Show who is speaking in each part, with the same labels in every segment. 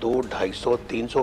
Speaker 1: 200, 250, 300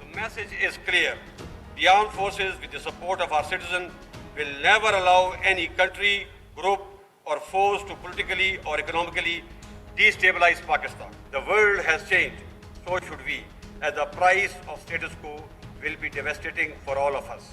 Speaker 2: The message is clear. The armed forces, with the support of our citizens, will never allow any country, group or force to politically or economically destabilize Pakistan. The world has changed, so should we, as the price of status quo will be devastating for all of us.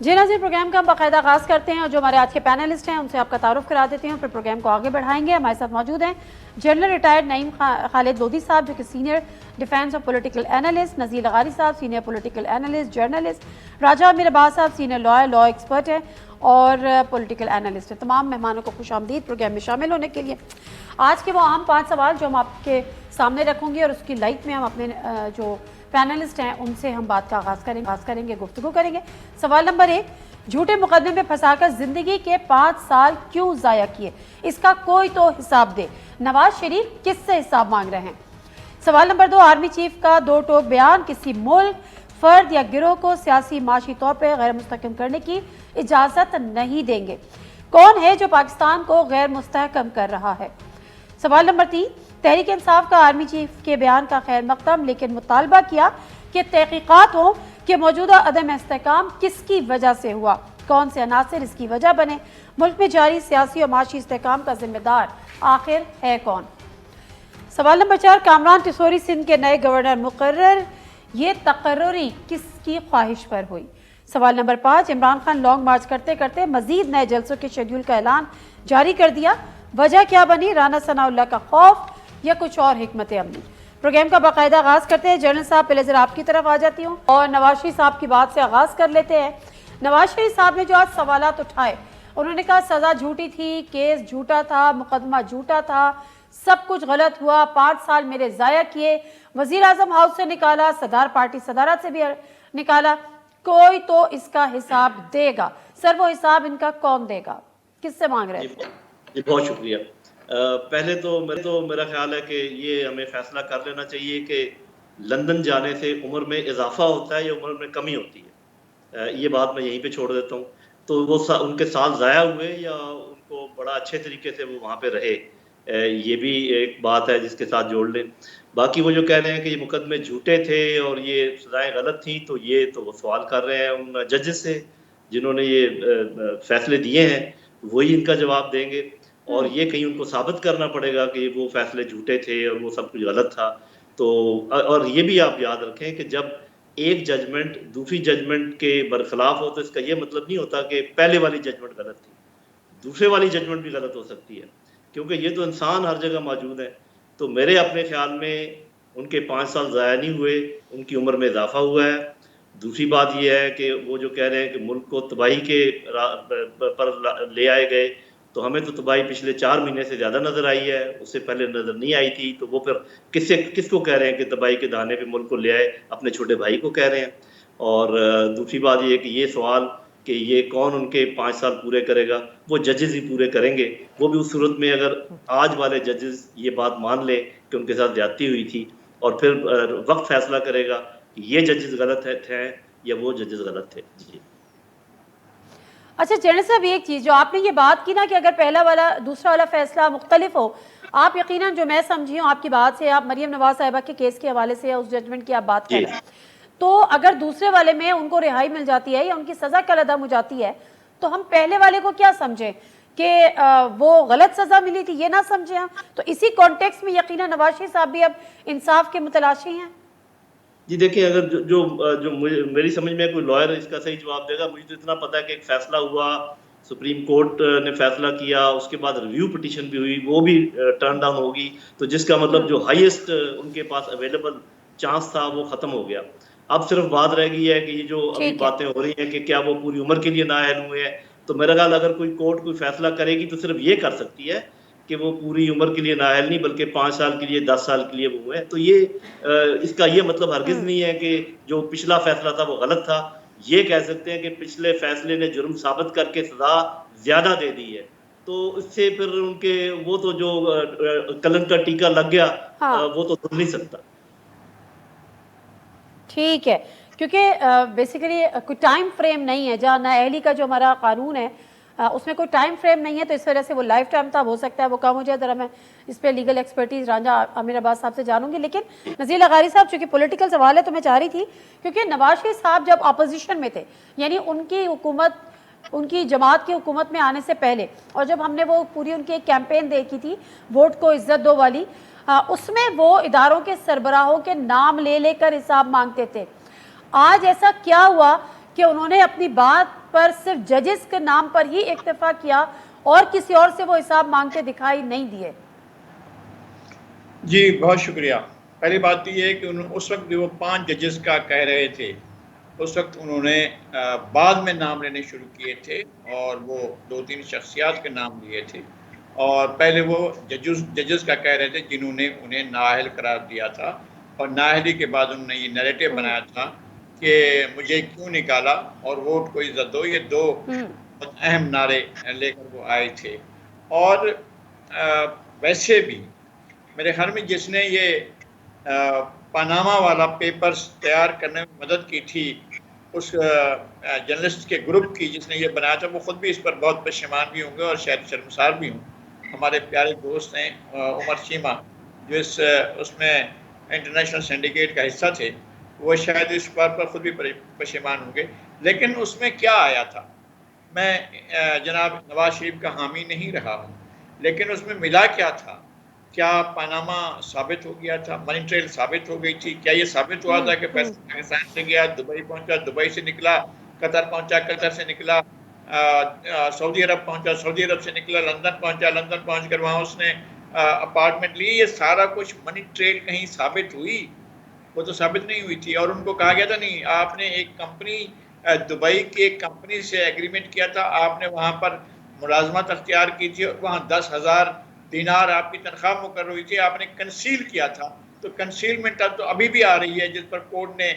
Speaker 3: جی ناظرین، programme کا ہم باقاعدہ آغاز کرتے ہیں اور جو ہمارے آج کے پینلسٹ ہیں ان سے آپ کا تعارف کرا دیتے ہیں، پھر پروگرام کو آگے بڑھائیں گے۔ ہمارے ساتھ موجود ہیں جنرل ریٹائرڈ نعیم خالد لودھی صاحب جو کہ سینئر ڈیفینس اور پولیٹیکل اینالسٹ، نذیر لغاری صاحب سینئر پولیٹیکل اینالسٹ جرنلسٹ، راجہ امیر عباس صاحب سینئر لا ایکسپرٹ ہیں اور پولیٹیکل اینالسٹ ہیں۔ تمام مہمانوں کو خوش آمدید پروگرام میں شامل ہونے کے لیے۔ آج کے وہ عام 5 سوال جو ہم آپ کے سامنے رکھوں گے اور اس کی لائٹ میں ہم اپنے جو پینلسٹ ہیں ان سے ہم بات کا آغاز کریں گے، گفتگو کریں گے۔ سوال نمبر 1، جھوٹے مقدمے میں پھنسا کر زندگی کے 5 سال کیوں ضائع کیے؟ اس کا کوئی تو حساب دے۔ نواز شریف کس سے حساب مانگ رہے ہیں؟ سوال نمبر 2، آرمی چیف کا 2 ٹوک بیان کسی ملک، فرد یا گروہ کو سیاسی معاشی طور پر غیر مستحکم کرنے کی اجازت نہیں دیں گے۔ کون ہے جو پاکستان کو غیر مستحکم کر رہا ہے؟ سوال نمبر 3، تحریک انصاف کا آرمی چیف کے بیان کا خیر مقدم لیکن مطالبہ کیا کہ تحقیقات ہوں کہ موجودہ عدم استحکام کس کی وجہ سے ہوا؟ کون سے عناصر اس کی وجہ بنے؟ ملک میں جاری سیاسی اور معاشی استحکام کا ذمہ دار آخر ہے کون؟ سوال نمبر 4، کامران ٹیسوری سندھ کے نئے گورنر مقرر، یہ تقرری کس کی خواہش پر ہوئی؟ سوال number 5، Imran Khan long march کرتے کرتے مزید نئے جلسوں کے شیڈیول کا اعلان جاری کر دیا، وجہ کیا بنی؟ رانا ثناء اللہ کا خوف یا کچھ اور حکمت عملی؟ پروگرام کا باقاعدہ آغاز کرتے ہیں۔ جنرل صاحب پہلے ذرا آپ کی طرف آ جاتی ہوں اور نواز شریف صاحب کی بات سے آغاز کر لیتے ہیں۔ نواز شریف صاحب نے جو آج سوالات اٹھائے، انہوں نے کہا سزا جھوٹی تھی، کیس جھوٹا تھا، مقدمہ جھوٹا تھا، سب کچھ غلط ہوا، 5 سال میرے ضائع کیے، وزیر اعظم ہاؤس سے نکالا، صدر پارٹی صدارت سے بھی نکالا، کوئی تو اس کا حساب دے گا۔ سر وہ حساب ان کا کون دے گا؟ کس سے مانگ رہے ہیں؟
Speaker 4: جی بہت شکریہ۔ پہلے تو میرا خیال ہے کہ یہ ہمیں فیصلہ کر لینا چاہیے کہ لندن جانے سے عمر میں اضافہ ہوتا ہے یا عمر میں کمی ہوتی ہے، یہ بات میں یہیں پہ چھوڑ دیتا ہوں۔ تو وہ ان کے سال ضائع ہوئے یا ان کو بڑا اچھے طریقے سے وہ وہاں پہ رہے، یہ بھی ایک بات ہے جس کے ساتھ جوڑ لیں۔ باقی وہ جو کہہ رہے ہیں کہ یہ مقدمے جھوٹے تھے اور یہ سزائیں غلط تھیں، تو یہ تو وہ سوال کر رہے ہیں ان ججز سے جنہوں نے یہ فیصلے دیے ہیں، وہی ان کا جواب دیں گے، اور یہ کہیں ان کو ثابت کرنا پڑے گا کہ وہ فیصلے جھوٹے تھے اور وہ سب کچھ غلط تھا۔ تو اور یہ بھی آپ یاد رکھیں کہ جب ایک ججمنٹ دوسری ججمنٹ کے برخلاف ہو تو اس کا یہ مطلب نہیں ہوتا کہ پہلے والی ججمنٹ غلط تھی، دوسرے والی ججمنٹ بھی غلط ہو سکتی ہے، کیونکہ یہ تو انسان ہر جگہ موجود ہے۔ تو میرے اپنے خیال میں ان کے 5 سال ضائع نہیں ہوئے، ان کی عمر میں اضافہ ہوا ہے۔ دوسری بات یہ ہے کہ وہ جو کہہ رہے ہیں کہ ملک کو تباہی کے پر لے آئے گئے، تو ہمیں تو تباہی پچھلے 4 مہینے سے زیادہ نظر آئی ہے، اس سے پہلے نظر نہیں آئی تھی، تو وہ پھر کس کو کہہ رہے ہیں کہ تباہی کے دانے پہ ملک کو لے آئے؟ اپنے چھوٹے بھائی کو کہہ رہے ہیں۔ اور دوسری بات یہ ہے کہ یہ سوال کہ یہ کون ان کے 5 سال پورے کرے گا، وہ ججز ہی پورے کریں گے، وہ بھی اس صورت میں اگر آج والے ججز یہ بات مان لیں کہ ان کے ساتھ زیادتی ہوئی تھی، اور پھر وقت فیصلہ کرے گا کہ یہ ججز غلط تھے یا وہ ججز غلط تھے۔ جی
Speaker 3: اچھا جنرل صاحب، ایک چیز جو آپ نے یہ بات کی نا کہ اگر پہلا والا دوسرا والا فیصلہ مختلف ہو، آپ یقیناً جو میں سمجھی ہوں آپ کی بات سے، آپ مریم نواز صاحبہ کے کیس کے حوالے سے اس ججمنٹ کی آپ بات کر رہے ہیں، تو اگر دوسرے والے میں ان کو رہائی مل جاتی ہے یا ان کی سزا کل عدم ہو جاتی ہے، تو ہم پہلے والے کو کیا سمجھیں کہ وہ غلط سزا ملی تھی، یہ نہ سمجھیں ہم؟ تو اسی کانٹیکس میں یقیناً نواز شریف صاحب بھی اب انصاف کے متلاشی ہیں۔
Speaker 4: جی دیکھیں، اگر جو میری سمجھ میں کوئی لائر اس کا صحیح جواب دے گا، مجھے تو اتنا پتا ہے کہ ایک فیصلہ ہوا، سپریم کورٹ نے فیصلہ کیا، اس کے بعد ریویو پٹیشن بھی ہوئی، وہ بھی ٹرن ڈاؤن ہوگی، تو جس کا مطلب جو ہائیسٹ ان کے پاس اویلیبل چانس تھا وہ ختم ہو گیا۔ اب صرف بات رہ گئی ہے کہ یہ جو ابھی باتیں ہو رہی ہیں کہ کیا وہ پوری عمر کے لیے نااہل ہوئے ہیں، تو میرا خیال اگر کوئی کورٹ کوئی فیصلہ کرے گی تو صرف یہ کر سکتی ہے کہ وہ پوری عمر کے لیے نااہل نہیں بلکہ 5 سال کے لیے 10 سال کے لیے وہ ہوئے ہیں۔ تو یہ اس کا یہ مطلب ہرگز نہیں ہے کہ جو پچھلا فیصلہ تھا وہ غلط تھا، یہ کہہ سکتے ہیں کہ پچھلے فیصلے نے جرم ثابت کر کے سزا زیادہ دے دی ہے، تو اس سے پھر ان کے وہ تو جو کلنک کا ٹیکا لگ گیا وہ تو دھل نہیں سکتا۔
Speaker 3: ٹھیک ہے، کیونکہ بیسیکلی کوئی ٹائم فریم نہیں ہے، جہاں نااہلی کا جو ہمارا قانون ہے اس میں کوئی ٹائم فریم نہیں ہے، تو اس وجہ سے وہ لائف ٹائم تھا، ہو سکتا ہے وہ کم ہو جائے۔ ذرا میں اس پہ لیگل ایکسپرٹیز رانجھا امیر عباس صاحب سے جانوں گی، لیکن نذیر لغاری صاحب چونکہ پولیٹیکل سوال ہے تو میں چاہ رہی تھی، کیونکہ نواز شریف صاحب جب اپوزیشن میں تھے، یعنی ان کی حکومت، ان کی جماعت کی حکومت میں آنے سے پہلے، اور جب ہم نے وہ پوری ان کی ایک کیمپین دیکھی تھی ووٹ کو عزت دو والی، اس میں وہ اداروں کے سربراہوں کے نام لے لے کر حساب مانگتے تھے۔ آج ایسا کیا ہوا کہ انہوں نے اپنی بات پر صرف ججز کے نام پر ہی اکتفا کیا اور کسی اور سے وہ حساب مانگتے دکھائی نہیں دیے؟
Speaker 5: جی بہت شکریہ. پہلی بات تو یہ ہے کہ اس وقت وہ 5 ججز کا کہہ رہے تھے، اس وقت انہوں نے بعد میں نام لینے شروع کیے تھے اور وہ 2-3 شخصیات کے نام لیے تھے، اور پہلے وہ ججز کا کہہ رہے تھے جنہوں نے انہیں نااہل قرار دیا تھا، اور نااہلی کے بعد انہوں نے یہ نیریٹو بنایا تھا کہ مجھے کیوں نکالا اور ووٹ کو عزت دو. یہ 2 بہت اہم نعرے لے کر وہ آئے تھے. اور ویسے بھی میرے خیال میں جس نے یہ پاناما والا پیپرز تیار کرنے میں مدد کی تھی، اس جرنلسٹ کے گروپ کی جس نے یہ بنایا تھا، وہ خود بھی اس پر بہت پشیمان بھی ہوں گے اور شاید شرمسار بھی ہوں. ہمارے پیارے دوست ہیں عمر چیمہ، جو اس میں انٹرنیشنل سینڈیکیٹ کا حصہ تھے، وہ شاید اس بات پر خود بھی پشیمان ہوں گے. لیکن اس میں کیا آیا تھا؟ میں جناب نواز شریف کا حامی نہیں رہا ہوں، لیکن اس میں ملا کیا تھا؟ کیا پاناما ثابت ہو گیا تھا؟ منی ٹریل ثابت ہو گئی تھی؟ کیا یہ ثابت ہوا تھا کہ پیسہ پاکستان سے گیا، دبئی پہنچا، دبئی سے نکلا، قطر پہنچا، قطر سے نکلا، سعودی عرب پہنچا، سعودی عرب سے نکلا، لندن پہنچا، لندن پہنچ کر وہاں اس نے اپارٹمنٹ لی؟ یہ سارا کچھ منی ٹریل کہیں ثابت ہوئی؟ وہ تو ثابت نہیں ہوئی تھی. اور ان کو کہا گیا تھا نہیں، آپ نے ایک کمپنی دبئی کی ایک کمپنی سے ایگریمنٹ کیا تھا، آپ نے وہاں پر ملازمت اختیار کی تھی، وہاں 10,000 دینار آپ کی تنخواہ مقرر ہوئی تھی، آپ نے کنسیل کیا تھا. تو کنسیلمنٹ اب تو ابھی بھی آ رہی ہے، جس پر کورٹ نے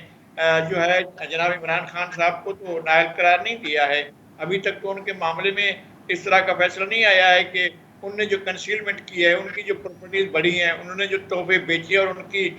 Speaker 5: جو ہے جناب عمران خان صاحب کو تو نااہل قرار نہیں دیا ہے. ابھی تک تو ان کے معاملے میں اس طرح کا فیصلہ نہیں آیا ہے کہ ان نے جو کنسیلمنٹ کی ہے، ان کی جو پراپرٹیز بڑھی ہیں، انہوں نے جو تحفے بیچے اور ان کی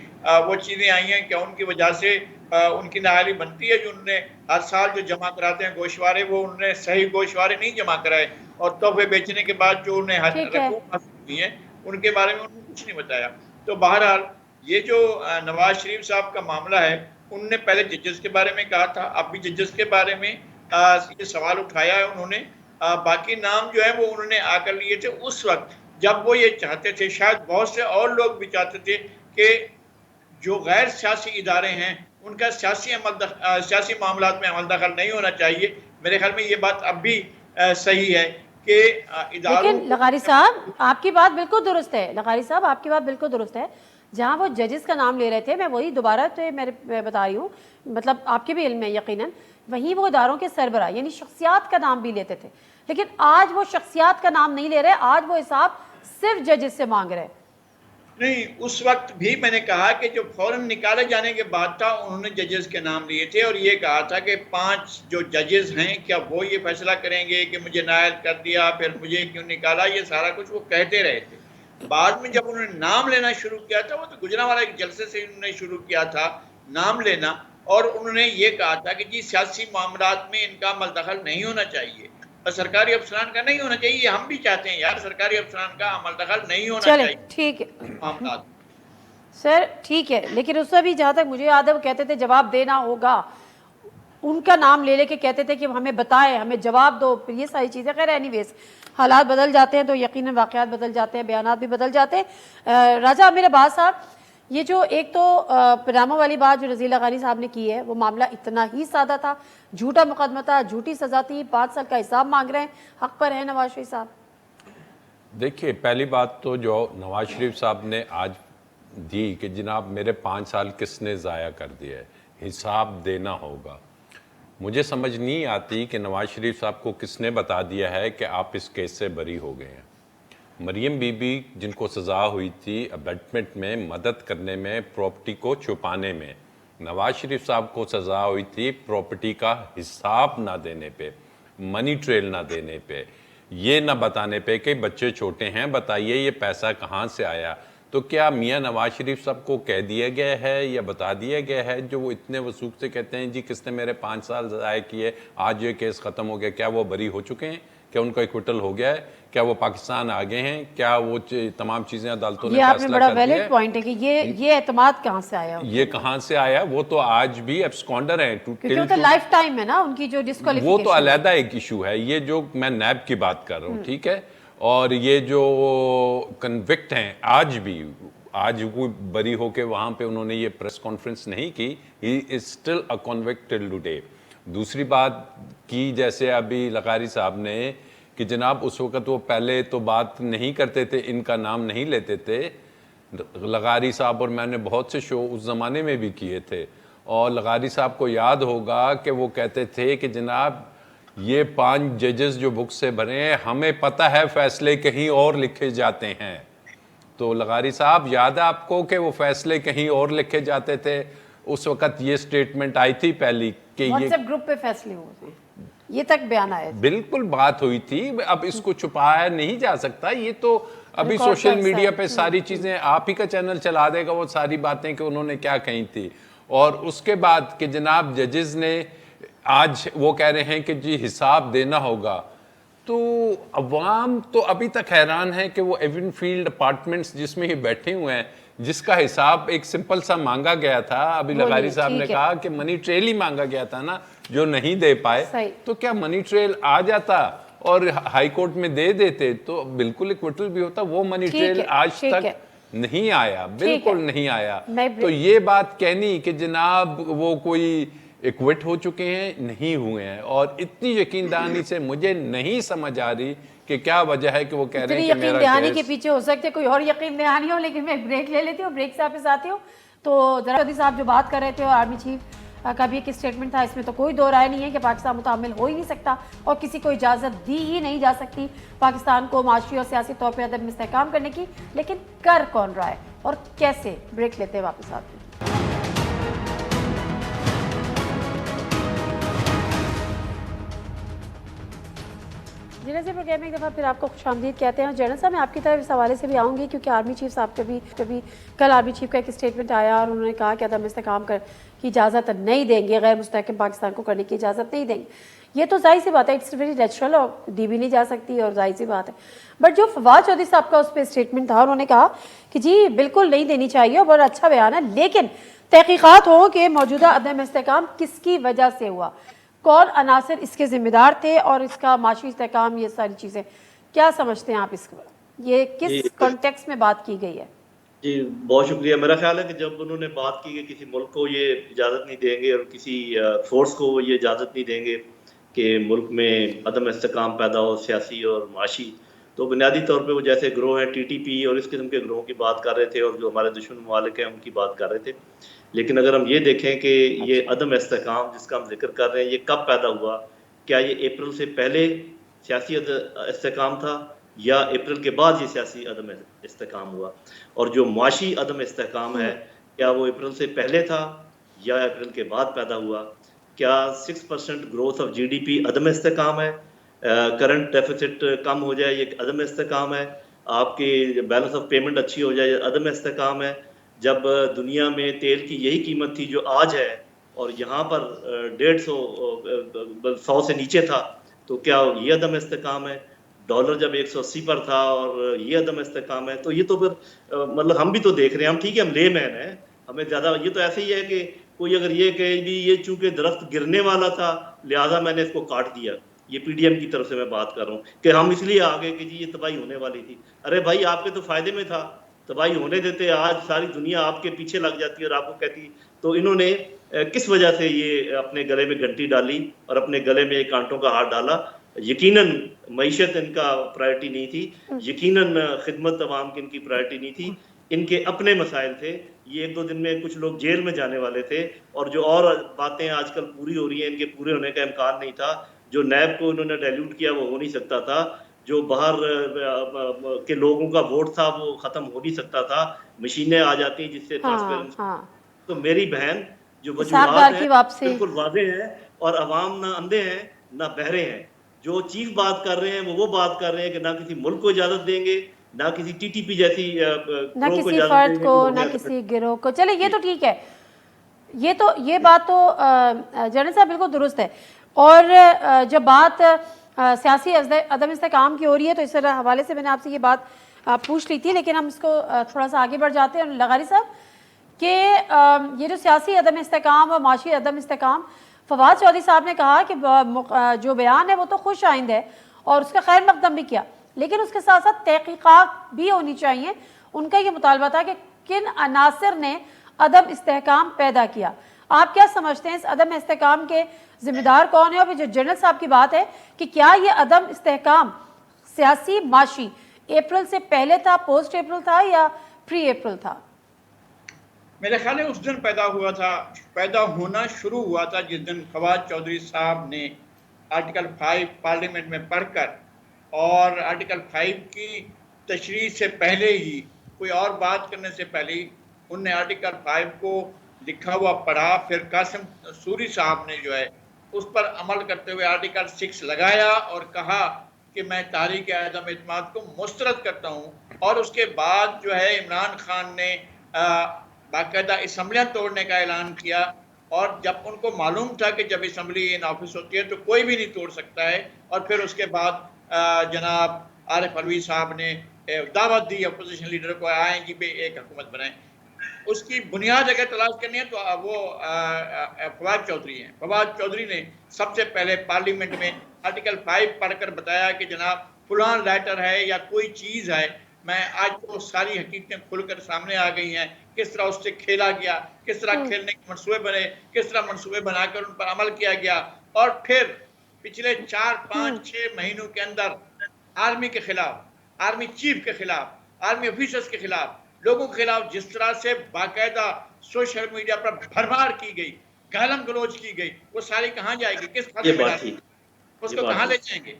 Speaker 5: وہ چیزیں آئی ہیں، کیا ان کی وجہ سے ان کی نااہلی بنتی ہے؟ جو انہوں نے ہر سال جو جمع کراتے ہیں گوشوارے، وہ انہوں نے صحیح گوشوارے نہیں جمع کرائے، اور تحفے بیچنے کے بعد جو انہیں رقوم حاصل ہوئی ہیں ان کے بارے میں انہوں نے کچھ نہیں بتایا. تو بہرحال یہ جو نواز شریف صاحب کا معاملہ ہے، انہوں نے پہلے ججز کے بارے میں کہا تھا، اب بھی ججز کے بارے میں یہ سوال اٹھایا ہے انہوں نے. باقی نام جو ہے وہ انہوں نے آ کر لیے تھے اس وقت جب وہ یہ چاہتے تھے، شاید بہت سے اور لوگ بھی چاہتے تھے کہ جو غیر سیاسی ادارے ہیں ان کا سیاسی معاملات میں عمل دخل نہیں ہونا چاہیے. میرے خیال میں یہ بات اب بھی صحیح ہے کہ اداروں.
Speaker 3: لیکن لغاری صاحب آپ کی بات بالکل درست ہے، لغاری صاحب آپ کی بات بالکل درست ہے. جہاں وہ ججز کا نام لے رہے تھے، میں وہی دوبارہ تو میں بتا رہی ہوں، مطلب آپ کے بھی علم ہے یقیناً، وہیں وہ اداروں کے سربراہ یعنی شخصیات کا نام بھی لیتے تھے. لیکن آج وہ شخصیات کا نام نہیں لے رہے، آج وہ حساب صرف ججز سے مانگ رہے.
Speaker 5: نہیں، اس وقت بھی میں نے کہا کہ جو فوراً نکالے جانے کے بعد تھا، انہوں نے ججز کے نام لیے تھے اور یہ کہا تھا کہ 5 جو ججز ہیں کیا وہ یہ فیصلہ کریں گے کہ مجھے نااہل کر دیا، پھر مجھے کیوں نکالا، یہ سارا کچھ وہ کہتے رہے تھے. بعد میں جب انہوں نے نام لینا شروع کیا تھا، وہ تو گجرانوالہ ایک جلسے سے انہوں نے شروع کیا تھا نام لینا، اور انہوں نے یہ کہا تھا کہ جی سیاسی معاملات میں ان کا عمل دخل نہیں ہونا چاہیے اور سرکاری افسران کا نہیں ہونا چاہیے. یہ ہم بھی چاہتے ہیں یار، سرکاری افسران کا عمل دخل نہیں ہونا چاہیے.
Speaker 3: چلیں ٹھیک ہے
Speaker 5: معاملات
Speaker 3: سر، ٹھیک ہے، لیکن اس میں بھی جہاں تک مجھے یاد ہے وہ کہتے تھے جواب دینا ہوگا، ان کا نام لے کے کہتے تھے کہ ہمیں بتائیں، ہمیں جواب دو. پھر یہ ساری چیزیں خیر اینی ویز حالات بدل جاتے ہیں تو یقیناً واقعات بدل جاتے ہیں، بیانات بھی بدل جاتے ہیں. راجہ عامر عباس صاحب، یہ جو ایک تو پاناما والی بات جو رضی لغاری صاحب نے کی ہے، وہ معاملہ اتنا ہی سادہ تھا، جھوٹا مقدمہ تھا، جھوٹی سزا تھی، 5 سال کا حساب مانگ رہے ہیں، حق پر ہے نواز شریف صاحب؟
Speaker 6: دیکھیے، پہلی بات تو جو نواز شریف صاحب نے آج دی کہ جناب میرے 5 سال کس نے ضائع کر دیا ہے، حساب دینا ہوگا. مجھے سمجھ نہیں آتی کہ نواز شریف صاحب کو کس نے بتا دیا ہے کہ آپ اس کیس سے بری ہو گئے ہیں. مریم بی بی جن کو سزا ہوئی تھی ابیٹمنٹ میں مدد کرنے میں، پراپرٹی کو چھپانے میں، نواز شریف صاحب کو سزا ہوئی تھی پراپرٹی کا حساب نہ دینے پہ، منی ٹریل نہ دینے پہ، یہ نہ بتانے پہ کہ بچے چھوٹے ہیں، بتائیے یہ پیسہ کہاں سے آیا. تو کیا میاں نواز شریف صاحب کو کہہ دیا گیا ہے یا بتا دیا گیا ہے، جو وہ اتنے وثوق سے کہتے ہیں جی کس نے میرے 5 سال ضائع کیے، آج یہ کیس ختم ہو گیا؟ کیا وہ بری ہو چکے ہیں؟ کیا ان کا ایکوٹل ہو گیا ہے؟ کیا وہ پاکستان آ گئے ہیں؟ کیا وہ تمام چیزیں عدالتوں نے فیصلہ کر دیا ہے؟
Speaker 3: یہ آپ نے بڑا ویلڈ پوائنٹ ہے کہ یہ اعتماد کہاں سے آیا؟
Speaker 6: یہ کہاں سے آیا؟ وہ تو آج بھی ایبسکونڈر ہیں،
Speaker 3: کیونکہ وہ تو لائف ٹائم ہے نا ان کی جو ڈسکوالیفیکیشن،
Speaker 6: وہ تو علیحدہ ایک ایشو ہے. یہ جو میں نیب کی بات کر رہا ہوں، ٹھیک ہے، اور یہ جو کنوکٹ ہیں آج کوئی بری ہو کے وہاں پہ انہوں نے یہ پریس کانفرنس نہیں کی. He is still a convict till today. دوسری بات کی جیسے ابھی لغاری صاحب نے کہ جناب اس وقت وہ پہلے تو بات نہیں کرتے تھے، ان کا نام نہیں لیتے تھے. لغاری صاحب اور میں نے بہت سے شو اس زمانے میں بھی کیے تھے، اور لغاری صاحب کو یاد ہوگا کہ وہ کہتے تھے کہ جناب یہ 5 ججز جو بک سے بھرے ہیں ہمیں پتہ ہے فیصلے کہیں اور لکھے جاتے ہیں. تو لغاری صاحب یاد ہے آپ کو کہ وہ فیصلے کہیں اور لکھے جاتے تھے؟ اس وقت یہ سٹیٹمنٹ آئی تھی پہلی کہ یہ
Speaker 3: واٹس ایپ گروپ پہ فیصلے ہوئے تھے، یہ تک بیان آیا.
Speaker 6: بالکل بات ہوئی تھی. اب اس کو چھپایا نہیں جا سکتا، یہ تو ابھی سوشل میڈیا پہ ساری چیزیں آپ ہی کا چینل چلا دے گا وہ ساری باتیں کہ انہوں نے کیا کہیں تھی. اور اس کے بعد کہ جناب ججز نے آج وہ کہہ رہے ہیں کہ جی حساب دینا ہوگا، تو عوام تو ابھی تک حیران ہے کہ وہ ایون فیلڈ اپارٹمنٹس جس میں یہ بیٹھے ہوئے ہیں جس کا حساب ایک سمپل سا مانگا گیا تھا، ابھی لغاری صاحب نے کہا کہ منی ٹریل ہی مانگا گیا تھا نا جو نہیں دے پائے، تو کیا منی ٹریل آ جاتا اور ہائی کورٹ میں دے دیتے تو بالکل اکوٹل بھی ہوتا. وہ منی ٹریل آج تک نہیں آیا، بالکل نہیں آیا. تو یہ بات کہنی کہ جناب وہ کوئی ایکوٹ ہو چکے ہیں، نہیں ہوئے ہیں. اور اتنی یقین دہانی سے مجھے نہیں سمجھ آ رہی کہ کیا وجہ ہے کہ وہ کہہ رہے ہیں کہ میرا
Speaker 3: یقین دہانی کے پیچھے ہو سکتے کوئی اور یقین دہانی ہو، لیکن میں بریک لے لیتی ہوں، بریک سے واپس آتی ہوں. تو ذرا چودھری صاحب جو بات کر رہے تھے آرمی چیف کا بھی ایک اسٹیٹمنٹ تھا، اس میں تو کوئی دو رائے نہیں ہے کہ پاکستان متعامل ہو ہی نہیں سکتا اور کسی کو اجازت دی ہی نہیں جا سکتی پاکستان کو معاشی اور سیاسی طور پہ عدم استحکام کرنے کی. لیکن کر کون رہا ہے اور کیسے؟ بریک لیتے واپس آتے ہیں. جنرل صاحب پروگرام میں ایک دفعہ پھر آپ کو خوش آمدید کہتے ہیں. جنرل صاحب میں آپ کی طرف اس حوالے سے بھی آؤں گی کیونکہ آرمی چیف صاحب کبھی کل آرمی چیف کا ایک اسٹیٹمنٹ آیا اور انہوں نے کہا کہ عدم استحکام کی اجازت نہیں دیں گے، غیر مستحکم پاکستان کو کرنے کی اجازت نہیں دیں گے. یہ تو ظاہر سی بات ہے، اٹس ویری نیچرل اور دی بھی نہیں جا سکتی اور ظاہر سی بات ہے. بٹ جو فواد چودھری صاحب کا اس پہ اسٹیٹمنٹ تھا، انہوں نے کہا کہ جی بالکل نہیں دینی چاہیے اور بڑا اچھا بیان ہے، لیکن تحقیقات ہوں کہ موجودہ عدم استحکام کس کی وجہ سے ہوا، کون عناصر اس کے ذمہ دار تھے اور اس کا معاشی استحکام، یہ ساری چیزیں کیا سمجھتے ہیں آپ اس کو؟ یہ کس کانٹیکس میں بات کی گئی ہے؟
Speaker 4: جی بہت شکریہ. میرا خیال ہے کہ جب انہوں نے بات کی کہ کسی ملک کو یہ اجازت نہیں دیں گے اور کسی فورس کو یہ اجازت نہیں دیں گے کہ ملک میں عدم استحکام پیدا ہو سیاسی اور معاشی، تو بنیادی طور پہ وہ جیسے گروہ ہیں ٹی ٹی پی اور اس قسم کے گروہوں کی بات کر رہے تھے اور جو ہمارے دشمن ممالک ہیں ان کی بات کر رہے تھے. لیکن اگر ہم یہ دیکھیں کہ یہ عدم استحکام جس کا ہم ذکر کر رہے ہیں یہ کب پیدا ہوا، کیا یہ اپریل سے پہلے سیاسی استحکام تھا یا اپریل کے بعد یہ سیاسی عدم استحکام ہوا؟ اور جو معاشی عدم استحکام ہے کیا وہ اپریل سے پہلے تھا یا اپریل کے بعد پیدا ہوا؟ کیا 6% growth of G D P عدم استحکام ہے؟ کرنٹ ڈیفیسٹ کم ہو جائے یہ عدم استحکام ہے؟ آپ کی بیلنس آف پیمنٹ اچھی ہو جائے یہ عدم استحکام ہے؟ جب دنیا میں تیل کی یہی قیمت تھی جو آج ہے اور یہاں پر 150 سے نیچے تھا تو کیا یہ عدم استحکام ہے؟ ڈالر جب 180 پر تھا اور یہ عدم استحکام ہے؟ تو یہ تو پھر مطلب ہم بھی تو دیکھ رہے ہیں، ہم ٹھیک ہے ہم لے مین ہیں، ہمیں زیادہ یہ تو ایسے ہی ہے کہ کوئی اگر یہ کہے بھی یہ چونکہ درخت گرنے والا تھا لہٰذا میں نے اس کو کاٹ دیا. یہ پی ڈی ایم کی طرف سے میں بات کر رہا ہوں کہ ہم اس لیے آگے کہ جی یہ تباہی ہونے والی تھی. ارے بھائی آپ کے تو فائدے میں تھا، تباہی ہونے دیتے، آج ساری دنیا آپ کے پیچھے لگ جاتی اور آپ کو کہتی. تو انہوں نے کس وجہ سے یہ اپنے گلے میں گھنٹی ڈالی اور اپنے گلے میں کانٹوں کا ہار ڈالا؟ یقیناً معیشت ان کا پرائرٹی نہیں تھی، یقیناً خدمت عوام کی ان کی پرائرٹی نہیں تھی، ان کے اپنے مسائل تھے. یہ 1-2 دن میں کچھ لوگ جیل میں جانے والے تھے اور جو اور باتیں آج کل پوری ہو رہی ہیں ان کے پورے ہونے کا امکان نہیں تھا. جو نیب کو انہوں نے ڈائلیوٹ کیا وہ ہو نہیں سکتا تھا، جو باہر کے لوگوں کا ووٹ تھا وہ ختم ہو نہیں سکتا تھا. مشینیں آ جاتی ہیں جس سے ٹرانسپیرنسی. تو میری بہن جو وجوہات ہیں بالکل واضح ہیں اور عوام نہ اندھے ہیں نہ بہرے ہیں. جو چیف بات کر رہے ہیں وہ بات کر رہے ہیں کہ نہ کسی ملک کو اجازت دیں گے، نہ کسی ٹی ٹی پی جیسی
Speaker 3: نہ کسی فرد کو، نہ کسی گروہ کو. چلے یہ تو ٹھیک ہے، یہ بات تو جنرل صاحب بالکل درست ہے. اور جب بات سیاسی عدم استحکام کی ہو رہی ہے تو اس حوالے سے میں نے آپ سے یہ بات پوچھ لی تھی، لیکن ہم اس کو تھوڑا سا آگے بڑھ جاتے ہیں. لغاری صاحب کہ یہ جو سیاسی عدم استحکام اور معاشی عدم استحکام، فواد چودھری صاحب نے کہا کہ جو بیان ہے وہ تو خوش آئند ہے اور اس کا خیر مقدم بھی کیا، لیکن اس کے ساتھ ساتھ تحقیقات بھی ہونی چاہیے. ان کا یہ مطالبہ تھا کہ کن عناصر نے عدم استحکام پیدا کیا. آپ کیا سمجھتے ہیں اس عدم استحکام کے ذمہ دار کون ہے؟ اور جو جنرل صاحب کی بات ہے کہ کیا یہ عدم استحکام سیاسی معاشی اپریل سے پہلے تھا، پوسٹ اپریل تھا یا پری اپریل تھا؟
Speaker 5: میرے خیال ہے اس دن پیدا ہونا شروع ہوا تھا جس دن فواد چودھری صاحب نے آرٹیکل 5 پارلیمنٹ میں پڑھ کر اور آرٹیکل 5 کی تشریح سے پہلے ہی، کوئی اور بات کرنے سے پہلے ہی انہوں نے آرٹیکل 5 کو لکھا ہوا پڑھا. پھر قاسم سوری صاحب نے جو ہے اس پر عمل کرتے ہوئے آرٹیکل 6 لگایا اور کہا کہ میں تحریک عدم اعتماد کو مسترد کرتا ہوں. اور اس کے بعد جو ہے عمران خان نے باقاعدہ اسمبلیاں توڑنے کا اعلان کیا، اور جب ان کو معلوم تھا کہ جب اسمبلی ان آفس ہوتی ہے تو کوئی بھی نہیں توڑ سکتا ہے، اور پھر اس کے بعد جناب عارف علوی صاحب نے دعوت دی اپوزیشن لیڈر کو، آئیں جی بے ایک حکومت بنائیں. اس کی بنیاد اگر تلاش کرنی ہے تو وہ فواد چودھری ہیں. فواد چودھری نے سب سے پہلے پارلیمنٹ میں آرٹیکل 5 پڑھ کر بتایا کہ جناب فلاں لیٹر ہے یا کوئی چیز ہے. میں آج تو ساری حقیقتیں کھل کر سامنے آ گئی ہیں، کس طرح اس سے کھیلا گیا، کس طرح کھیلنے کے منصوبے بنے، کس طرح منصوبے بنا کر ان پر عمل کیا گیا. اور پھر پچھلے 4-5-6 مہینوں کے اندر آرمی کے خلاف، آرمی چیف کے خلاف، آرمی آفیسرز کے خلاف، لوگوں کے خلاف جس طرح سے باقاعدہ سوشل میڈیا پر بھرمار کی گئی، گالم گلوچ کی گئی، وہ ساری کہاں جائے گی؟ کس حد میں اس کو کہاں لے جائیں گے؟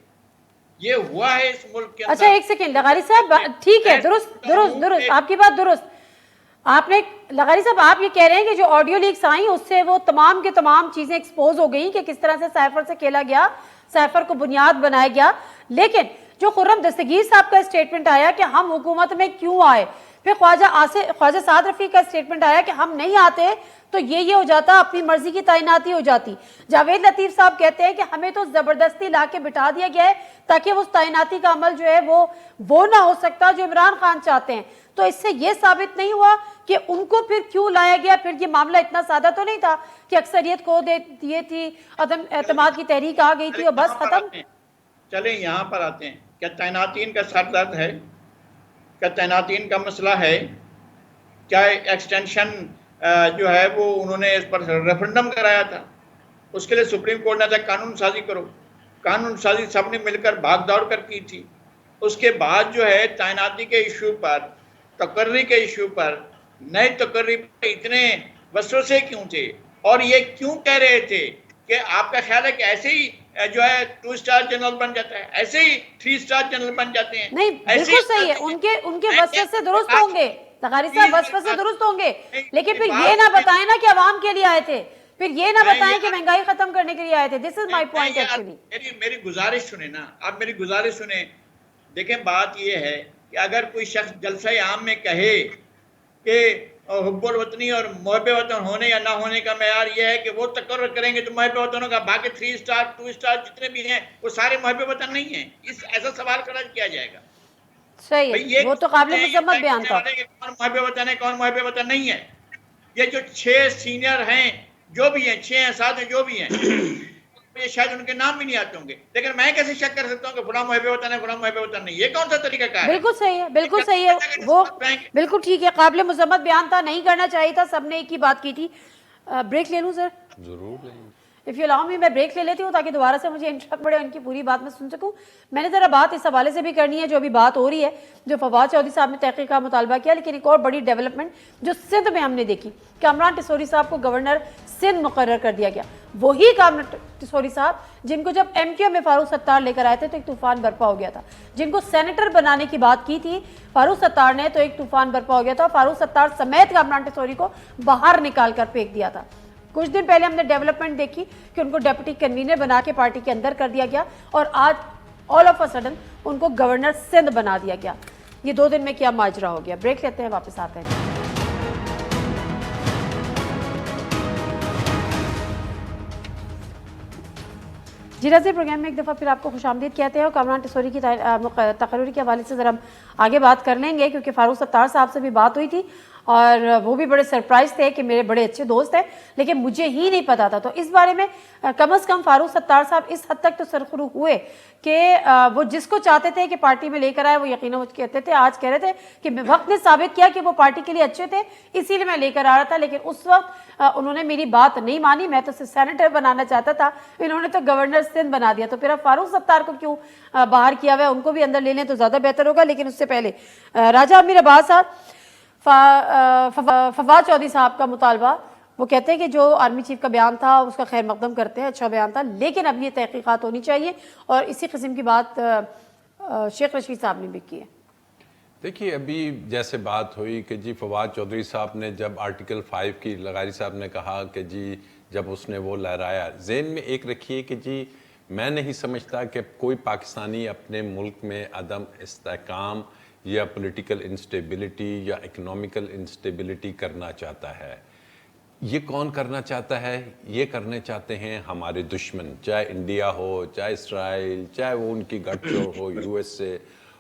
Speaker 5: یہ ہوا ہے اس ملک کے اندر.
Speaker 3: اچھا ایک سیکنڈ لغاری صاحب، ٹھیک ہے، درست آپ کی بات درست. آپ نے لغاری صاحب آپ یہ کہہ رہے ہیں کہ جو آڈیو لیکس آئیں اس سے وہ تمام کے تمام چیزیں ایکسپوز ہو گئیں کہ کس طرح سے سائفر سے کھیلا گیا، سائفر کو بنیاد بنایا گیا. لیکن جو خرم دستگیر صاحب کا اسٹیٹمنٹ آیا کہ ہم حکومت میں کیوں آئے، پھر خواجہ سعد رفیق کا اسٹیٹمنٹ آیا کہ ہم نہیں آتے تو یہ ہو جاتا، اپنی مرضی کی تعیناتی ہو جاتی. جاوید لطیف صاحب کہتے ہیں کہ ہمیں تو زبردستی لا کے بٹھا دیا گیا ہے تاکہ اس تعیناتی کا عمل جو ہے وہ نہ ہو سکتا جو عمران خان چاہتے ہیں. تو اس سے یہ ثابت نہیں ہوا کہ ان کو پھر کیوں لایا گیا؟ پھر یہ معاملہ اتنا سادہ تو نہیں تھا کہ اکثریت کو دیے تھی، عدم اعتماد کی تحریک آ گئی تھی اور بس ختم.
Speaker 5: چلیں یہاں پر آتے ہیں. کیا تعیناتین کا سر درد ہے؟ کیا تعیناتین کا مسئلہ ہے؟ کیا ایکسٹینشن جو ہے وہ انہوں نے اس پر ریفرنڈم کرایا تھا؟ اس کے لیے سپریم کورٹ نے کہا قانون سازی کرو. قانون سازی سب نے مل کر بھاگ دوڑ کر کی تھی. اس کے بعد جو ہے تعیناتی کے ایشو پر، تقرری کے ایشو پر، نئے تقرری پر اتنے وسوسے کیوں تھے؟ اور یہ کیوں کہہ رہے تھے کہ آپ کا خیال ہے کہ ایسے ہی جو ہے 2 اسٹار جنرل بن جاتا ہے، ایسے ہی 3 اسٹار جنرل بن جاتے ہیں؟
Speaker 3: نہیں بالکل صحیح ہے، ان کے وسوسے سے درست ہوں گے لغاری صاحب، وسوسے سے درست ہوں گے، لیکن پھر یہ نہ بتائیں نا کہ عوام کے لیے آئے تھے، پھر یہ نہ بتائیں کہ مہنگائی ختم کرنے کے لیے آئے تھے. دس از مائی پوائنٹ ایکچولی.
Speaker 5: میری گزارش سنیں نا، آپ میری گزارش سنیں. دیکھیں بات یہ ہے کہ اگر کوئی شخص جلسہ عام میں کہے کہ حب الوطنی اور محب وطن ہونے یا نہ ہونے کا معیار یہ ہے کہ وہ تقرر کریں گے تو محب وطنوں کا، باقی 3 اسٹار 2 اسٹار جتنے بھی ہیں وہ سارے محب وطن نہیں ہیں، ایسا سوال کھڑا کیا جائے گا.
Speaker 3: صحیح ہے، وہ تو قابل مذمت بیان تھا.
Speaker 5: کون محب وطن ہے، کون محب وطن نہیں ہے؟ یہ جو 6 سینئر ہیں جو بھی ہیں، 6 ہیں 7 ہیں جو بھی ہیں، یہ شاید ان کے نام بھی نہیں آتے ہوں گے، لیکن میں کیسے شک کر سکتا ہوں کہ فلاں محب وطن ہے فلاں محب وطن نہیں؟ یہ کون سا طریقہ کار ہے؟
Speaker 3: بالکل صحیح ہے، بالکل صحیح ہے، وہ بالکل ٹھیک ہے، قابل مذمت بیان تھا، نہیں کرنا چاہیے تھا، سب نے ایک ہی بات کی تھی. بریک لے لوں سر؟
Speaker 6: ضرور لیں.
Speaker 3: اف یو الاؤ می میں بریک لے لیتی ہوں تاکہ دوبارہ سے مجھے انٹرپٹ پڑے، ان کی پوری بات میں سن سکوں. میں نے ذرا بات اس حوالے سے بھی کرنی ہے جو ابھی بات ہو رہی ہے، جو فواد چودھری صاحب نے تحقیق کا مطالبہ کیا، لیکن ایک اور بڑی ڈیولپمنٹ جو سندھ میں ہم نے دیکھی، کامران ٹسوری صاحب کو گورنر سندھ مقرر کر دیا گیا. وہی کامران ٹسوری صاحب جن کو جب ایم کیو میں فاروق ستار لے کر آئے تھے تو ایک طوفان برپا ہو گیا تھا، جن کو سینیٹر بنانے کی بات کی تھی فاروق ستار نے تو ایک طوفان برپا ہو گیا تھا، فاروق ستار سمیت کامران ٹسوری کو باہر نکال کر پھینک دیا تھا. کچھ دن پہلے ہم نے ڈیولپمنٹ دیکھی کہ ان کو ڈیپٹی کنوینر بنا کے پارٹی کے اندر کر دیا گیا اور آج آل آف اے سڈن ان کو گورنر سندھ بنا دیا گیا. یہ 2 دن میں کیا ماجرا ہو گیا؟ بریک لیتے ہیں، واپس آتے ہیں. جی ناظرین، پروگرام میں ایک دفعہ پھر آپ کو خوش آمدید کہتے ہیں اور کامران ٹسوری کی تقرری کے حوالے سے ذرا ہم آگے بات کر لیں گے کیونکہ فاروق ستار صاحب سے بھی بات ہوئی تھی اور وہ بھی بڑے سرپرائز تھے کہ میرے بڑے اچھے دوست ہیں لیکن مجھے ہی نہیں پتا تھا. تو اس بارے میں کم از کم فاروق ستار صاحب اس حد تک تو سرخرو ہوئے کہ وہ جس کو چاہتے تھے کہ پارٹی میں لے کر آئے وہ یقیناً وہ کہتے تھے. آج کہہ رہے تھے کہ وقت نے ثابت کیا کہ وہ پارٹی کے لیے اچھے تھے اسی لیے میں لے کر آ رہا تھا, لیکن اس وقت انہوں نے میری بات نہیں مانی. میں تو سینیٹر بنانا چاہتا تھا, انہوں نے تو گورنر سندھ بنا دیا. تو پھر اب فاروق ستار کو کیوں باہر کیا ہوا ہے, ان کو بھی اندر لے لیں تو زیادہ بہتر ہوگا. لیکن اس سے پہلے راجہ امیر عباس صاحب, فواد چودھری صاحب کا مطالبہ, وہ کہتے ہیں کہ جو آرمی چیف کا بیان تھا اس کا خیر مقدم کرتے ہیں, اچھا بیان تھا لیکن اب یہ تحقیقات ہونی چاہیے. اور اسی قسم کی بات شیخ رشید صاحب نے بھی کی ہے.
Speaker 6: دیکھیے ابھی جیسے بات ہوئی کہ جی فواد چودھری صاحب نے جب آرٹیکل 5 کی لغاری صاحب نے کہا کہ جی جب اس نے وہ لہرایا, ذہن میں ایک رکھیے کہ جی میں نہیں سمجھتا کہ کوئی پاکستانی اپنے ملک میں عدم استحکام یا پولیٹیکل انسٹیبلٹی یا اکنامیکل انسٹیبلٹی کرنا چاہتا ہے. یہ کون کرنا چاہتا ہے؟ یہ کرنے چاہتے ہیں ہمارے دشمن, چاہے انڈیا ہو, چاہے اسرائیل, چاہے وہ ان کی گٹھ جوڑ ہو یو ایس اے.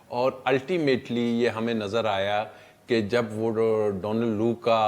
Speaker 6: اور الٹیمیٹلی یہ ہمیں نظر آیا کہ جب وہ ڈونلڈ لو کا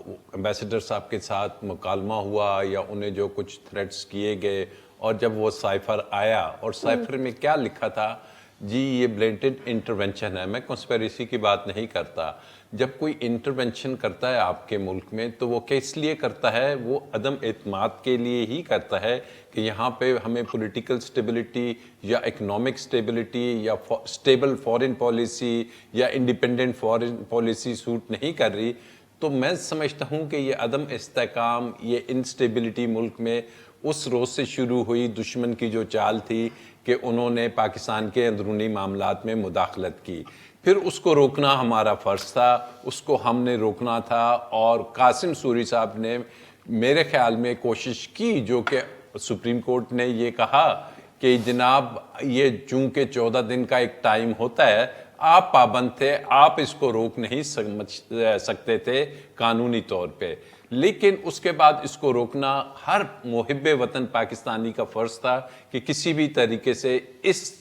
Speaker 6: ایمبیسڈر صاحب کے ساتھ مکالمہ ہوا یا انہیں جو کچھ تھریٹس کیے گئے, اور جب وہ سائفر آیا اور سائفر میں کیا لکھا تھا, جی یہ بلینٹڈ انٹرونشن ہے. میں کنسپیریسی کی بات نہیں کرتا. جب کوئی انٹرونشن کرتا ہے آپ کے ملک میں تو وہ کس لیے کرتا ہے؟ وہ عدم اعتماد کے لیے ہی کرتا ہے کہ یہاں پہ ہمیں پولیٹیکل سٹیبلٹی یا اکنامک سٹیبلٹی یا سٹیبل فورن پالیسی یا انڈیپینڈنٹ فورن پالیسی سوٹ نہیں کر رہی. تو میں سمجھتا ہوں کہ یہ عدم استحکام, یہ انسٹیبلٹی ملک میں اس روز سے شروع ہوئی. دشمن کی جو چال تھی کہ انہوں نے پاکستان کے اندرونی معاملات میں مداخلت کی, پھر اس کو روکنا ہمارا فرض تھا, اس کو ہم نے روکنا تھا. اور قاسم سوری صاحب نے میرے خیال میں کوشش کی, جو کہ سپریم کورٹ نے یہ کہا کہ جناب یہ چونکہ 14 دن کا ایک ٹائم ہوتا ہے, آپ پابند تھے, آپ اس کو روک نہیں سکتے تھے قانونی طور پہ, لیکن اس کے بعد اس کو روکنا ہر محب وطن پاکستانی کا فرض تھا کہ کسی بھی طریقے سے اس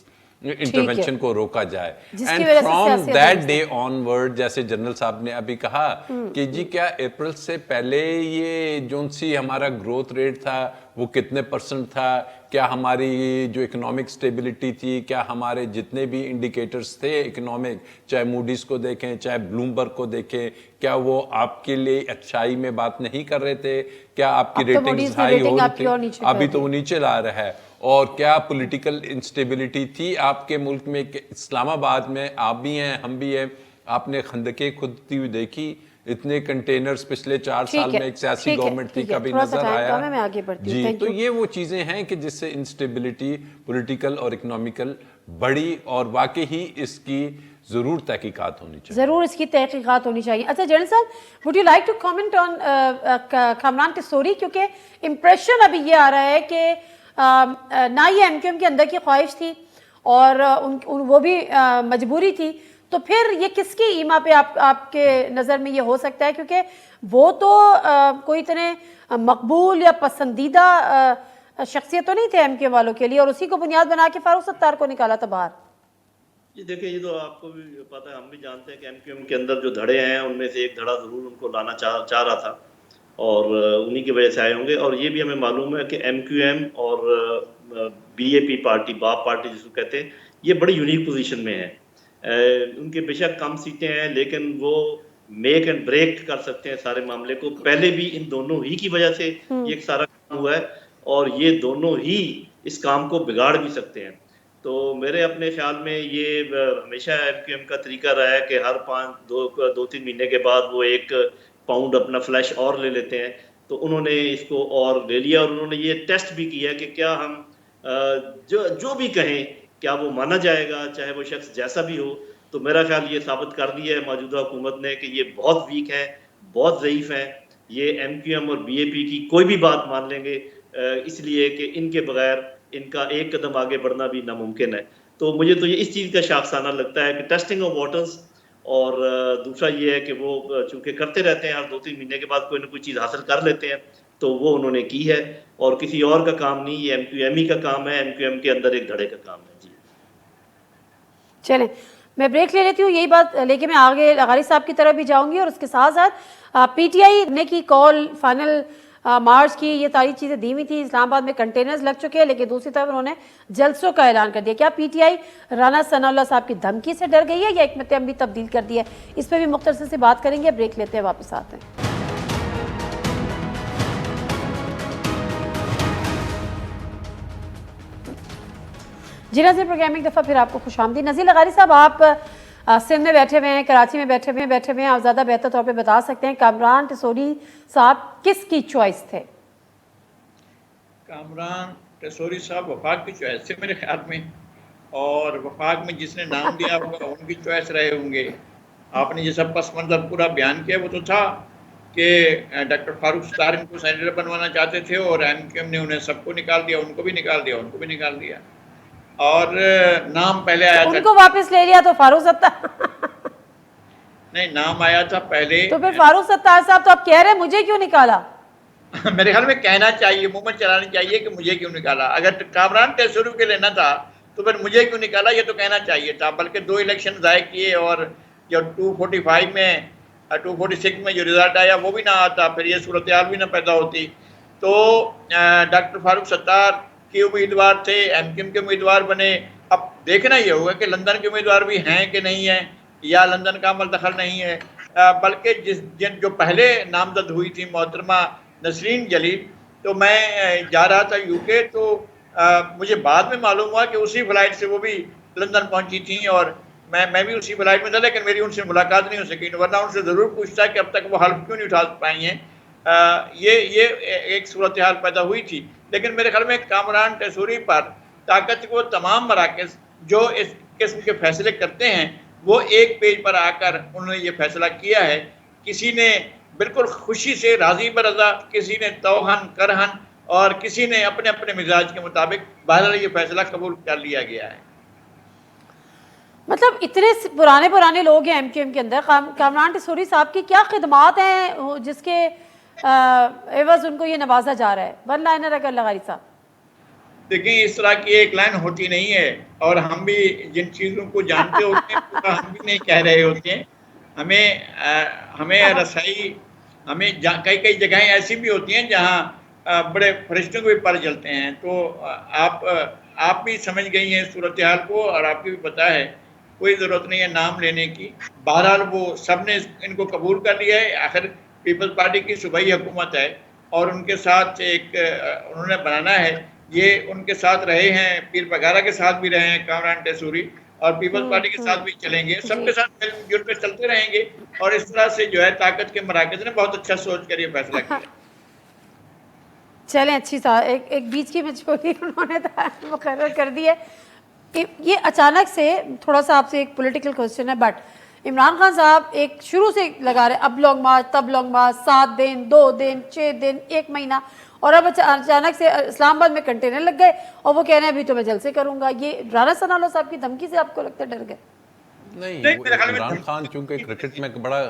Speaker 6: انٹرونشن کو روکا جائے. And from that day on word, جیسے جنرل صاحب نے ابھی کہا کہ جی کیا اپریل سے پہلے یہ جو سی ہمارا گروتھ ریٹ تھا وہ کتنے پرسنٹ تھا, کیا ہماری جو اکنامک سٹیبلٹی تھی, کیا ہمارے جتنے بھی انڈیکیٹرز تھے اکنامک, چاہے موڈیز کو دیکھیں چاہے بلومبرگ کو دیکھیں, کیا وہ آپ کے لیے اچھائی میں بات نہیں کر رہے تھے؟ کیا آپ کی ریٹنگز ہائی ہو رہی تھی؟ ابھی تو وہ نیچے لا رہا ہے. اور کیا پولیٹیکل انسٹیبلٹی تھی آپ کے ملک میں کہ اسلام آباد میں آپ بھی ہیں ہم بھی ہیں, آپ نے خندقیں کھودتی ہوئی دیکھی, اتنے کنٹینرز پچھلے 4 سال میں ایک سیاسی گورنمنٹ تھی کبھی نظر آیا؟ جی تو یہ وہ چیزیں ہیں کہ جس سے انسٹیبلٹی پولیٹیکل اور اکنامیکل بڑی, اور واقعی ہی اس کی ضرور تحقیقات ہونی چاہیے,
Speaker 3: ضرور اس کی تحقیقات ہونی چاہیے. اچھا جنرل صاحب, would you like to comment on Kamran Kasuri, کیونکہ امپریشن ابھی یہ آ رہا ہے کہ نہ یہ ایم کیو ایم کے اندر کی خواہش تھی اور وہ بھی مجبوری تھی, تو پھر یہ کس کی ایما پہ آپ کے نظر میں یہ ہو سکتا ہے؟ کیونکہ وہ تو کوئی اتنے مقبول یا پسندیدہ شخصیت تو نہیں تھے ایم کیو والوں کے لیے, اور اسی کو بنیاد بنا کے فاروق ستار کو نکالا تھا باہر.
Speaker 4: جی دیکھیں, یہ تو آپ کو بھی پتہ ہے, ہم بھی جانتے ہیں کہ ایم کیو ایم کے اندر جو دھڑے ہیں ان میں سے ایک دھڑا ضرور ان کو لانا چاہ رہا تھا, اور انہی کی وجہ سے آئے ہوں گے. اور یہ بھی ہمیں معلوم ہے کہ ایم کیو ایم اور بی اے پی پارٹی, باپ پارٹی جس کو کہتے ہیں, یہ بڑی یونیک پوزیشن میں ہے. ان کے بے شک کم سیٹیں ہیں لیکن وہ میک اینڈ بریک کر سکتے ہیں سارے معاملے کو. پہلے بھی ان دونوں ہی کی وجہ سے یہ سارا کام ہوا ہے, اور یہ دونوں ہی اس کام کو بگاڑ بھی سکتے ہیں. تو میرے اپنے خیال میں یہ ہمیشہ ایم کیو ایم کا طریقہ رہا ہے کہ ہر 2-3 مہینے کے بعد وہ 1 پاؤنڈ اپنا فلیش اور لے لیتے ہیں. تو انہوں نے اس کو اور لے لیا, اور انہوں نے یہ ٹیسٹ بھی کیا کہ کیا ہم جو بھی کہیں کیا وہ مانا جائے گا, چاہے وہ شخص جیسا بھی ہو. تو میرا خیال یہ ثابت کر دیا ہے موجودہ حکومت نے کہ یہ بہت ویک ہے, بہت ضعیف ہے. یہ ایم کیو ایم اور بی اے پی کی کوئی بھی بات مان لیں گے, اس لیے کہ ان کے بغیر ان کا ایک قدم آگے بڑھنا بھی ناممکن ہے. تو مجھے تو یہ اس چیز کا شاخسانہ لگتا ہے کہ ٹیسٹنگ آف واٹرز, اور دوسرا یہ ہے کہ وہ چونکہ کرتے رہتے ہیں, ہر 2-3 مہینے کے بعد کوئی نہ کوئی چیز حاصل کر لیتے ہیں, تو وہ انہوں نے کی ہے, اور کسی اور کا کام نہیں, یہ ایم کیو ایم ہی کا کام ہے, ایم کیو ایم کے اندر ایک دھڑے کا کام ہے. جی
Speaker 3: چلیں, میں بریک لے لیتی ہوں, یہی بات لے کے میں آگے لغاری صاحب کی طرف بھی جاؤں گی, اور اس کے ساتھ ساتھ پی ٹی آئی نے کی کال فائنل مارچ کی, یہ ساری چیزیں دی ہوئی تھیں. اسلام آباد میں کنٹینرز لگ چکے ہیں, لیکن دوسری طرف انہوں نے جلسوں کا اعلان کر دیا. کیا پی ٹی آئی رانا ثناء اللہ صاحب کی دھمکی سے ڈر گئی ہے یا حکمت عملی تبدیل کر دی ہے؟ اس پہ بھی مختصر سے بات کریں گے. بریک لیتے ہیں, واپس آتے ہیں. جی ناظرین, پروگرام ایک دفعہ پھر آپ کو خوش آمدید. نذیر لغاری صاحب, آپ سندھ میں بیٹھے ہوئے ہیں, کراچی میں بیٹھے ہوئے ہیں, آپ زیادہ بہتر طور پہ بتا سکتے ہیں کامران ٹیسوری صاحب کس کی چوائس تھے؟
Speaker 5: کامران ٹیسوری صاحب وفاق کی چوائس تھے میرے خیال میں, اور وفاق میں جس نے نام دیا ہوگا ان کی چوائس رہے ہوں گے. آپ نے جیسا پس منظر پورا بیان کیا وہ تو تھا کہ ڈاکٹر فاروق ستار ان کو سینیٹر بنوانا چاہتے تھے, اور ایم کیو ایم نے انہیں سب کو نکال دیا, ان کو بھی نکال دیا, ان کو بھی نکال دیا, اور نام پہلے آیا تھا,
Speaker 3: ان کو واپس لے لیا تو فاروق ستار
Speaker 5: نہیں نام آیا تھا پہلے.
Speaker 3: تو پھر فاروق ستار صاحب تو آپ کہہ رہے ہیں مجھے کیوں نکالا؟
Speaker 5: میرے خیال میں کہنا چاہیے, منہ میں چلانی چاہیے کہ مجھے کیوں نکالا. اگر کامران ٹیسوری کے لینا تھا تو پھر مجھے کیوں نکالا یہ تو کہنا چاہیے تھا. بلکہ 2 الیکشن ضائع کیے, اور جو 245 میں 246 میں جو رزلٹ آیا وہ بھی نہ آتا, پھر یہ صورتحال بھی نہ پیدا ہوتی. تو ڈاکٹر فاروق ستار کے امیدوار تھے, ایم کیو ایم کے امیدوار بنے. اب دیکھنا یہ ہوگا کہ لندن کے امیدوار بھی ہیں کہ نہیں ہیں, یا لندن کا عمل دخل نہیں ہے. بلکہ جو پہلے نامزد ہوئی تھی محترمہ نسرین جلیل, تو میں جا رہا تھا یو کے, تو مجھے بعد میں معلوم ہوا کہ اسی فلائٹ سے وہ بھی لندن پہنچی تھیں, اور میں بھی اسی فلائٹ میں تھا, لیکن میری ان سے ملاقات نہیں ہو سکی, ورنہ ان سے ضرور پوچھتا کہ اب تک وہ حلف کیوں نہیں اٹھا پائی ہیں. یہ ایک صورتحال پیدا ہوئی تھی. لیکن میرے خیال میں کامران ٹیسوری پر طاقت کو تمام مراکز جو اس قسم کے فیصلے کرتے ہیں وہ ایک پیج پر آ کر انہوں نے یہ فیصلہ کیا ہے. کسی نے بالکل خوشی سے راضی برضا, کسی نے توہن کرہن, اور کسی نے اپنے اپنے مزاج کے مطابق بہرحال یہ فیصلہ قبول کر لیا گیا ہے.
Speaker 3: مطلب اتنے پرانے لوگ ہیں ایم کیو ایم کے اندر, کامران ٹیسوری صاحب کی کیا خدمات ہیں جس کے عوض ان کو یہ نوازا جا رہا ہے؟ ون لائنر اگر لغاری صاحب.
Speaker 5: دیکھیں اس طرح کی ایک لائن ہوتی نہیں ہے, اور ہم بھی جن چیزوں کو جانتے ہوتے ہیں پورا ہم بھی نہیں کہہ رہے ہوتے ہیں. ہمیں رسائی, ہمیں کئی جگہیں ایسی بھی ہوتی ہیں جہاں بڑے فرشتوں کو بھی پر جلتے ہیں. تو آپ بھی سمجھ گئی ہیں صورتحال کو, اور آپ کو بھی پتہ ہے, کوئی ضرورت نہیں ہے نام لینے کی. بہرحال وہ سب نے ان کو قبول کر لیا ہے. آخر پیپلز پارٹی کی صوبائی حکومت ہے, اور ان کے ساتھ ایک انہوں نے بنانا ہے. یہ ان کے ساتھ رہے ہیں, پیر پگارا کے ساتھ بھی رہے ہیں کامران ٹیسوری, اور پیپلز پارٹی کے ساتھ بھی چلیں گے, سب کے ساتھ مل جل کر چلتے رہیں گے. اور اس طرح سے جو ہے طاقت کے مراکز نے بہت اچھا سوچ کر یہ فیصلہ کیا.
Speaker 3: چلیں اچھی ایک بیچ کی مجبوری انہوں نے مقرر کر دی ہے. یہ اچانک سے تھوڑا سا آپ سے ایک پولیٹیکل کوسچن ہے, بٹ عمران خان صاحب ایک شروع سے لگا رہے اب لانگ مارچ تب لانگ مارچ, 7 دن 2 دن 6 دن 1 مہینہ, اور اب اچانک سے اسلام آباد میں کنٹینر لگ گئے اور وہ کہہ رہے ہیں ابھی تو میں جلسے کروں گا. یہ رانا ثناء اللہ صاحب کی دھمکی سے آپ کو لگتا ہے ڈر گئے؟
Speaker 6: نہیں, عمران خان چونکہ کرکٹ میں بڑا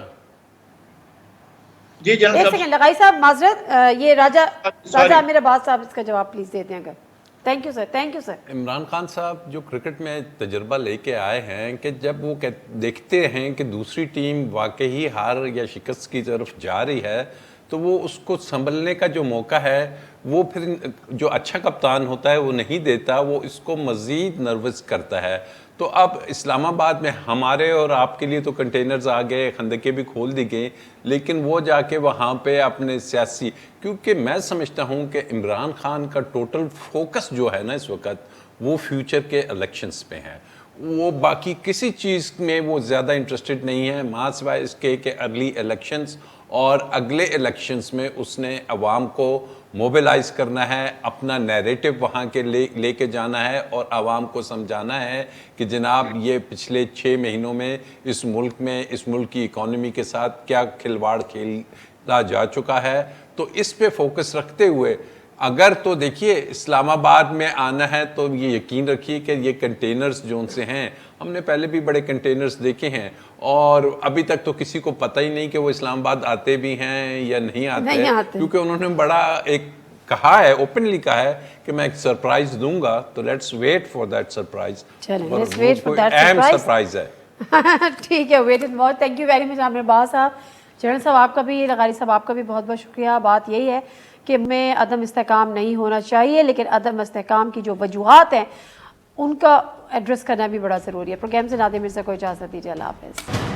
Speaker 5: جی جناب
Speaker 3: ایک سیکنڈ لگائی صاحب معذرت, یہ راجہ میرے بات صاحب اس کا جواب پلیز دے دیں. اگر thank you sir.
Speaker 6: Imran Khan صاحب جو کرکٹ میں تجربہ لے کے آئے ہیں کہ جب وہ دیکھتے ہیں کہ دوسری ٹیم واقعی ہار یا شکست کی طرف جا رہی ہے تو وہ اس کو سنبھلنے کا جو موقع ہے وہ پھر جو اچھا کپتان ہوتا ہے وہ نہیں دیتا, وہ اس کو مزید نروس کرتا ہے. تو اب اسلام آباد میں ہمارے اور آپ کے لیے تو کنٹینرز آ گئے, خندقیں بھی کھول دی گئیں, لیکن وہ جا کے وہاں پہ اپنے سیاسی, کیونکہ میں سمجھتا ہوں کہ عمران خان کا ٹوٹل فوکس جو ہے نا اس وقت وہ فیوچر کے الیکشنز پہ ہے. وہ باقی کسی چیز میں وہ زیادہ انٹرسٹڈ نہیں ہے ماں سوائے اس کے کہ ارلی الیکشنز, اور اگلے الیکشنز میں اس نے عوام کو موبلائز کرنا ہے, اپنا نیریٹو وہاں کے لے کے جانا ہے, اور عوام کو سمجھانا ہے کہ جناب یہ پچھلے 6 مہینوں میں اس ملک کی اکانومی کے ساتھ کیا کھلواڑ کھیلا جا چکا ہے. تو اس پہ فوکس رکھتے ہوئے اگر تو دیکھیے اسلام آباد میں آنا ہے تو یہ یقین رکھیے کہ یہ کنٹینرز جو ان سے ہیں, ہم نے پہلے بھی بڑے کنٹینرز دیکھے ہیں, اور ابھی تک تو کسی کو پتہ ہی نہیں کہ وہ اسلام آباد آتے بھی ہیں یا نہیں آتے, کیونکہ انہوں نے بڑا ایک کہا ہے, اوپنلی کہا ہے کہ میں ایک سرپرائز دوں گا, تو let's wait for that surprise.
Speaker 3: اہم
Speaker 6: سرپرائز ہے.
Speaker 3: ٹھیک ہے, wait and watch. Thank you very much Aamir Abbas Sahab. Charan صاحب آپ کا بھی, لغاری صاحب آپ کا بھی بہت بہت شکریہ. بات یہی ہے کہ میں عدم استحکام نہیں ہونا چاہیے, لیکن عدم استحکام کی جو وجوہات ہیں ان کا ایڈریس کرنا بھی بڑا ضروری ہے. پروگرام سے نادر مرزا کو اجازت دیجیے. اللہ حافظ.